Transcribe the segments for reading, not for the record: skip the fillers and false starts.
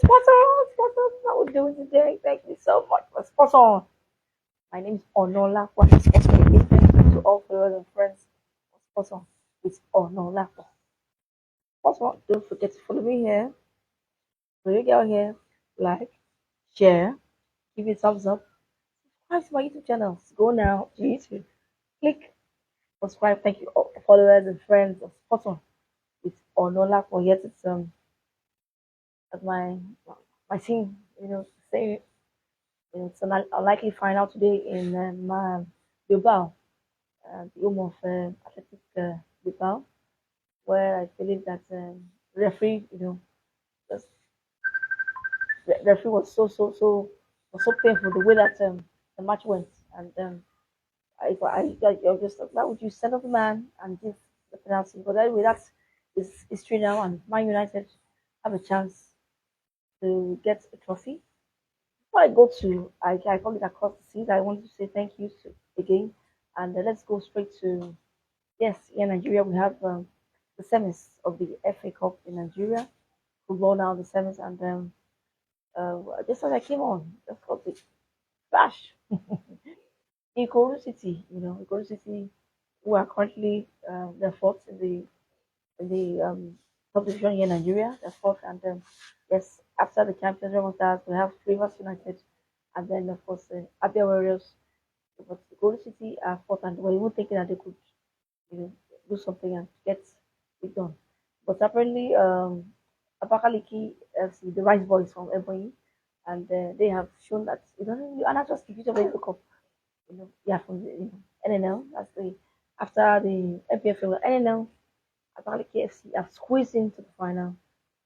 Sponsors, how we doing today? Thank you so much for sponsor. My name is Onola. What is sponsor? Thank you to all followers and friends. Sponsor, it's Onola. Sponsor, don't forget to follow me here. When you get here, like, share, give it a thumbs up. Subscribe to my YouTube channel. Go now to YouTube. Click subscribe. Thank you all followers and friends of sponsor. It's Onola for yet it's as my team, say it's an unlikely final today in Bilbao, the home of Athletic Bilbao, where I believe that referee, just, the referee was was so painful the way that the match went, and I just thought, why would you send off a man and give the penalty? But anyway, that's is history now, and Man United have a chance to get a trophy. Before I go to, I call it across the seas. I want to say thank you to again, and let's go straight to yes, in Nigeria we have the semis of the FA Cup in Nigeria. Football now the semis, and just as I came on, just got the flash. Ikoro City, Ikoro City, who are currently they're fourth in the top division here in Nigeria. They're fourth, and yes, after the champions, Remo Stars, we have Rivers United, and then of course Abia Warriors. But Golden City are fourth, and we're even thinking that they could, you know, do something and get it done. But apparently, Abakaliki FC, the Rice Boys from Ebonyi, and they have shown that you are not just the future of the cup. Yeah, from the NNL. That's the after the MPFL NNL. Abakaliki FC have squeezed into the final.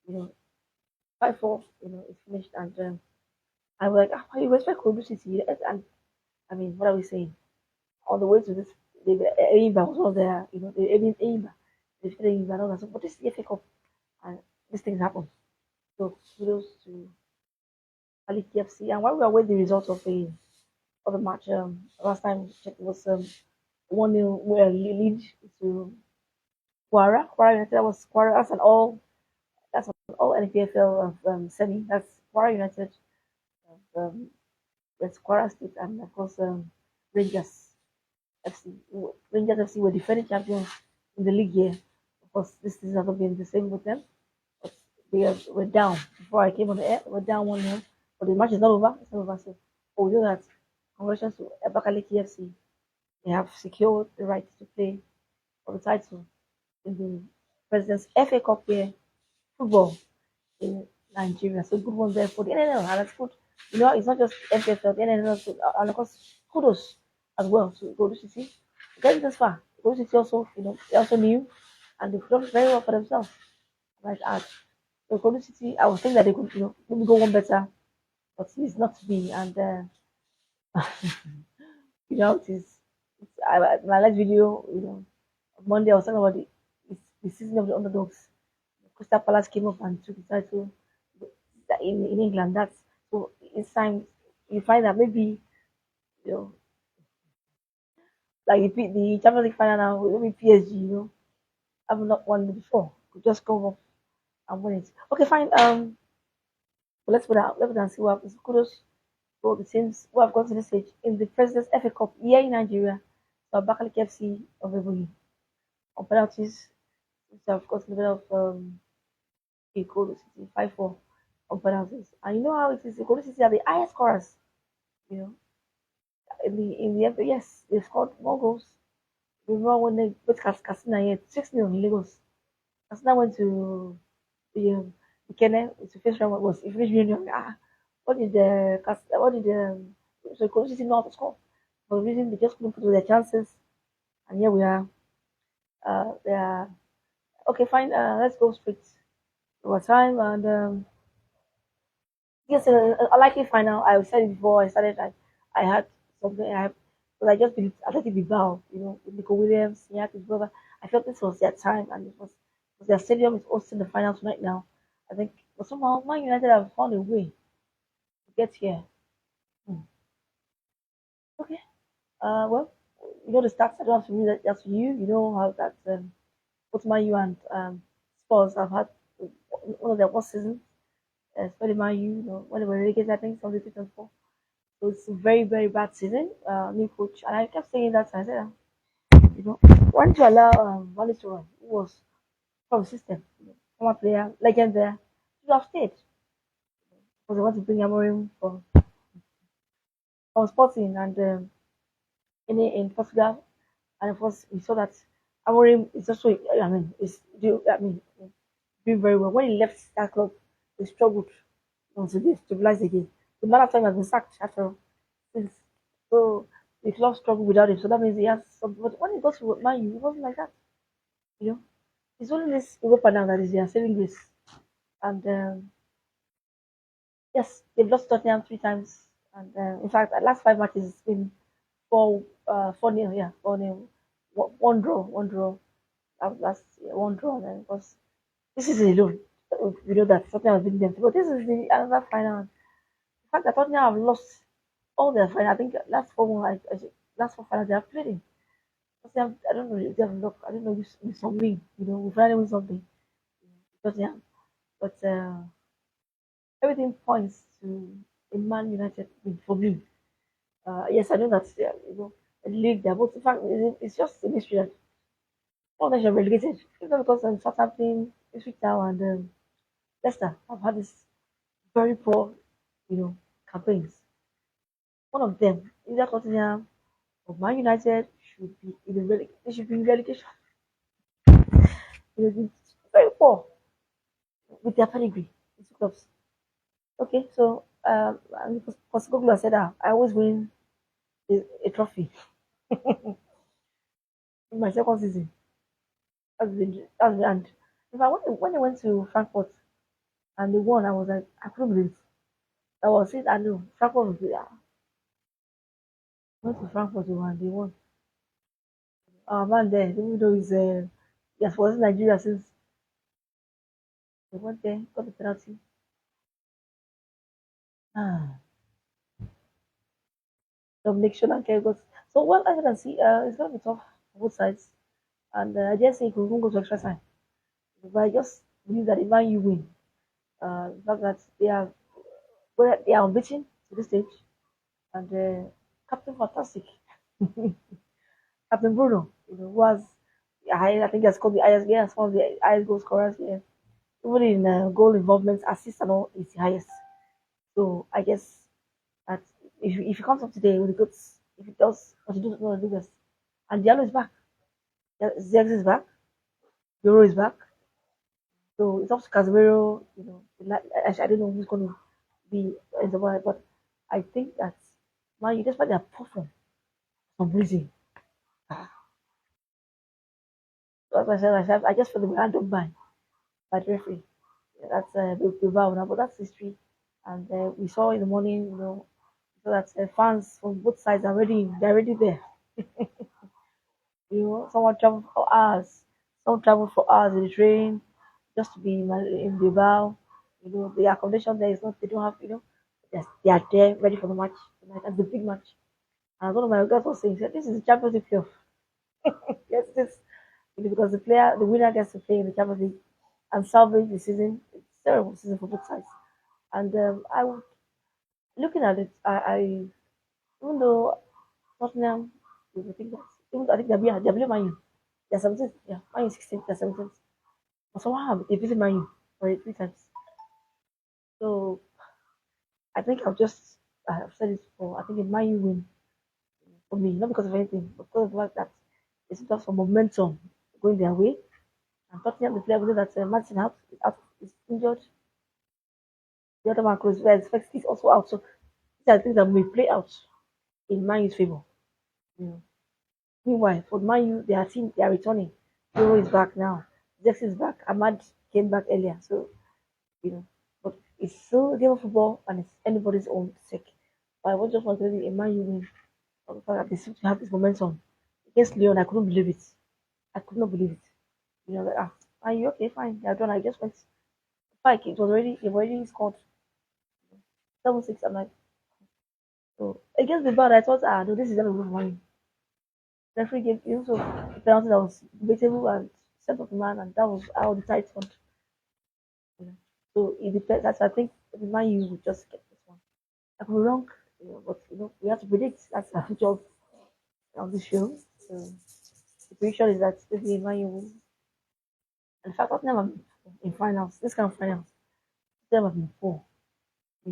You know, 5-4. It's finished, and I was like, you respect Kobe City, and I mean, what are we saying? On the way to this, Eimba was not there. The Eimba, they defeated Eimba and all that. So, but this is the FA Cup, and these things happen. So kudos to Ali KFC. And while we await the results of the match, last time check was 1-0 lead to Quara. Quara United, that was Quara. That's an all NPFL of semi. That's Quara United. Um, that's Quara State, and of course Rangers FC. Rangers FC were defending champions in the league here. Of course, this season has not been the same with them. But were down before I came on the air. We're down 1-0. But the match is not over. It's not over. So, we know that congratulations to Abakaliki FC. They have secured the right to play for the title in the President's FA Cup here, football in Nigeria. So, good one there for the NNL. And that's good. It's not just FFL, the NNL, and of course, kudos as well to Golden City. Getting this far. Golden City also, they also new and they've done very well for themselves. Right add. So Golden City, I was thinking that they could, maybe go one better, but it's not to be. And it is. My last video, on Monday I was talking about the season of the underdogs. Crystal Palace came up and took the title in England. That's so. It's time you find that maybe you know, like the Champions League final now, maybe PSG, have not won it before. Could just go up and win it. Okay, fine. But let's put out. Let's and see what happens. Kudos for the teams who have got to this stage in the President's FA Cup here in Nigeria. So Bakalik FC of Ebonyi on penalties, which have got the level of Ikoro City 5-4 on penalties. And you know how it is. Ikoro City are the highest scorers. You know, in the FA, yes, they scored more goals. Remember when they put Casina here 6-0 in Lagos. Casina went to the Kenya to face round was if finished Union. What did the so Ikoro City know how to score? For the reason they just couldn't put their chances, and here we are. They are okay. Fine. Let's go straight to our time and yes, a likely final. I said it before I started. I had something. Because I just believed Athletic Bilbao. With Nico Williams, he had his brother. I felt this was their time, and it was because their stadium is hosting the final tonight now. I think, but somehow Man United have found a way to get here. Hmm. Okay. Well, the stats. I don't have to read that just for you. You know how that both Man U and Spurs have had one of their worst seasons. especially Man U, when they were relegated, I think 2023-24. So it's a very, very bad season. New coach, and I kept saying that. I said, you know, why did you allow Wally to run? Who was from the system, former player, legend there, should have stayed because they want to bring Amorim from Sporting and in Portugal, and of course we saw that Amorim is also, I mean, doing very well. When he left that club, he struggled until they stabilized again. The man after him has been sacked after since. So the club struggled without him. So that means he has some. But when he got to Man U, it wasn't like that. You know, it's only this Europa now that is their saving grace. And yes, they've lost Tottenham 3 times. And in fact, the last 5 matches it's been 4-0. Yeah, 4-0. One draw. Last year, one draw. And then because this is alone. We know that Tottenham has been them. But this is the another final. The fact that Tottenham have lost all their final, I think last four finals they have played in. Tottenham, I don't know if they have luck. I don't know if it's some win. We finally win something. Tottenham, but everything points to a Man United win for me. Yes, I know that the league they're both. In fact, it's just a mystery that all of them are relegated. It's not because Southampton, Ipswich Town, and Leicester have had this very poor, campaigns. One of them, either Tottenham or Man United, should be in they should be in relegation. They've been very poor with their pedigree. These two clubs. Okay, so and Postecoglou said, I always win a trophy in my second season. And if I when they went to Frankfurt and they won, I was like, I couldn't believe it. I was saying, I know Frankfurt was went to Frankfurt and they won. Our man there, even though he has was in Nigeria since they went there, got the penalty. Ah, Dominic Solanke got. So what I can see, it's gonna be tough for both sides, and I dare say it could even go to extra time. But I just believe that if Man U win, the fact that they are unbeaten to this stage, and Captain Fantastic, Captain Bruno, was I think he has scored the highest, yeah, one of the highest goal scorers here. Even in goal involvement, assists and all, is the highest. So I guess that if he comes up today with the goods, if he does what he does, not do this, and Diallo is back, Zex is back, Euro is back, so it's up to Casemiro. I don't know who's going to be in the world, but I think that Man U, despite their perform for some reason, as I said myself, I just feel the hand of mine by the referee. Yeah, that's Bilbao now, but that's history. And we saw in the morning, so that fans from both sides are ready. They're already there. Someone traveled for hours. Some traveled for hours in the train just to be in Bilbao. The accommodation there is not. They don't have. Yes, they are there ready for the match tonight. That's the big match. And one of my guys was saying, he said, "This is the Champions League playoff." Yes, this because the winner gets to play in the Champions League and salvage the season. It's a terrible season for both sides. And I would looking at it, I even though Tottenham, I think that even I think they're below Man U. They're 17th, yeah, Man U 16th, they're 17th. But somehow they beat Man U for 3 times. So I think I've said it before. I think if Man U win for me, not because of anything, but because of the fact that it's just some momentum going their way. And Tottenham, the player, we know that Martin is injured. The other man, Chris Vez, is also out. So these are things that may play out in Man U's favor. You know. Meanwhile, for Man U, their team, they are returning. Euro is back now. Zex is back. Ahmad came back earlier. So, but it's still a game of football and it's anybody's own sake. But just want to see a Man U win. For the fact that they seem to have this momentum. Against Leon, I couldn't believe it. I could not believe it. Like, are you okay? Fine. They're done. I just went. Like, they've already scored 7-6. I'm like, so against the bad, I thought, no, this is going to be mine. Referee gave also a penalty that was debatable and sent off the man, and that was how the tight went. So it depends. That's I think maybe Man U will just get this one. I could be wrong, but we have to predict. That's our job on the show. So the prediction is that maybe Man U will. In fact, I've never been in finals. This kind of finals, never been before. So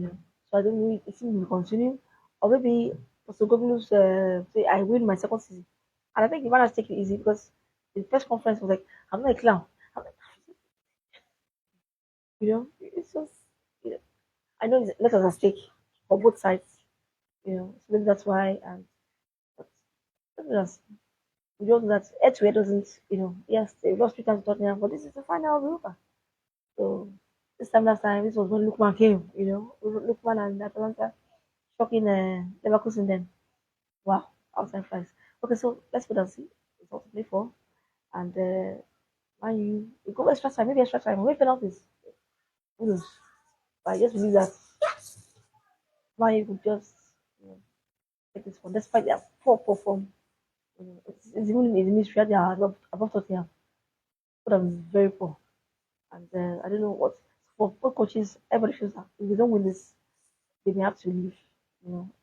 I don't know if it will continue, or maybe Postacoglu's say I win my second season, and I think the man has taken it easy because the press conference was like, "I'm not a clown." I'm like, it's just you know, I know it's a lot at stake for both sides. So maybe that's why, and but maybe that's we don't know that Edgeware doesn't. Yes, they lost 3 times to Tottenham, but this is the final of Europa. So this time last time, this was when Lukman came. Lukman and Atalanta shocking Leverkusen then. Wow, outside flies. Okay, so let's put and see. It's all to play for. And Man U, we go extra time, maybe extra time, maybe penalties. Who knows? But I just believe that Man U could just you know, take this one, despite their poor perform. It's even in the mystery they are above Tottenham, but I'm very poor. And I don't know what for both coaches. Everybody feels that if they don't win this, they may have to leave.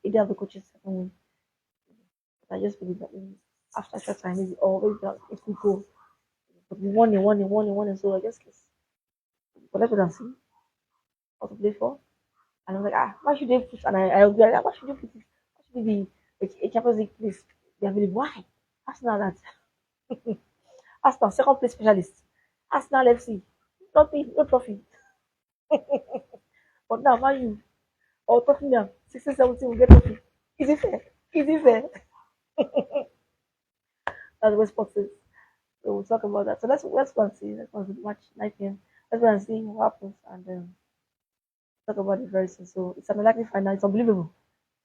Either of the coaches can win. But I just believe that after extra time, maybe or maybe if we go, but we won, so I guess but let's wait and see what to play for. And I was like, why should they put? And I was like, why should they put it? Why should it be a Champions League place? They have been why? Arsenal that Arsenal second place specialist. Arsenal FC, nothing, no trophy. But now Man U or Tottenham 16, 17 will get trophy. Is it fair? Is it fair? That's what sports is. So we'll talk about that. So let's go and see. Let's go and see the match 9 p.m. Let's go and see what happens and talk about it very soon. So it's an unlikely final. It's unbelievable.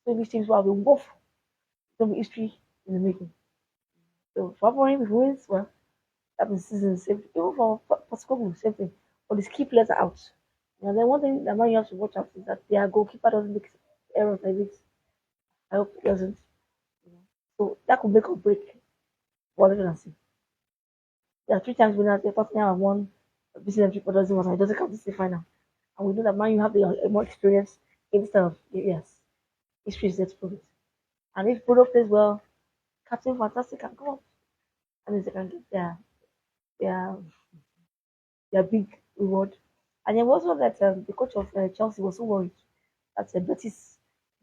So these teams will have been both. It's gonna be history in the making. So for him, if he wins, well, that means season is saved. Even for Pascal, same thing. But his key players are out. And then one thing that man you have to watch out is that their goalkeeper doesn't make errors like this. I hope it doesn't. You know. So that could make or break what we're gonna see. There are 3 times winners. The Tottenham have won. BCM triple doesn't matter. It doesn't count this the final. And we know that man you have the more experience instead of yes. History is there to prove it. And if Bruno plays well, Captain Fantastic can come up. And they can get their their big reward. And then also that the coach of Chelsea was so worried that Betis,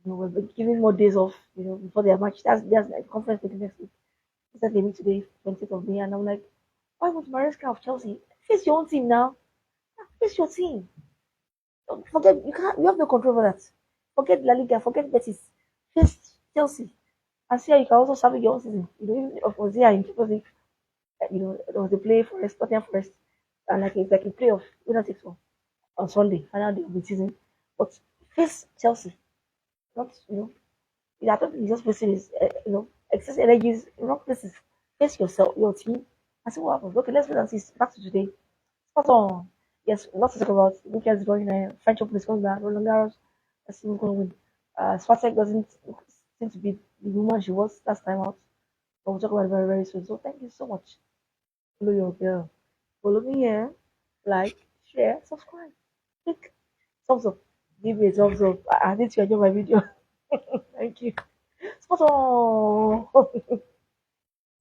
were giving more days off, before their match. That's like conference meeting next week. He said they meet today, 20th of May, and I'm like, why would Maresca of Chelsea face your own team now? Face your team. Don't forget you can't. You have no control over that. Forget La Liga. Forget Betis. Face Chelsea. And see how you can also serve your own season. Even of course, yeah, in Champions League, there was a play for Tottenham Forest, and like it's like a playoff, winner takes all on Sunday, final day of the season. But face Chelsea, not I don't think he's just wasting his excess energies in wrong places. Face yourself, your team, and see what happens. Okay, let's wait and see. Back to today. Spot on. Yes, lots to talk about. Weekend's going. French Open is coming back. Roland Garros. Let's see who's going to win. Swatek doesn't seem to be the woman she was last time out. But we'll talk about it very, very soon. So thank you so much. Follow your girl. Follow me here. Like, share, subscribe. Click thumbs up. Give me a thumbs up. I need to enjoy my video. Thank you. Spot on.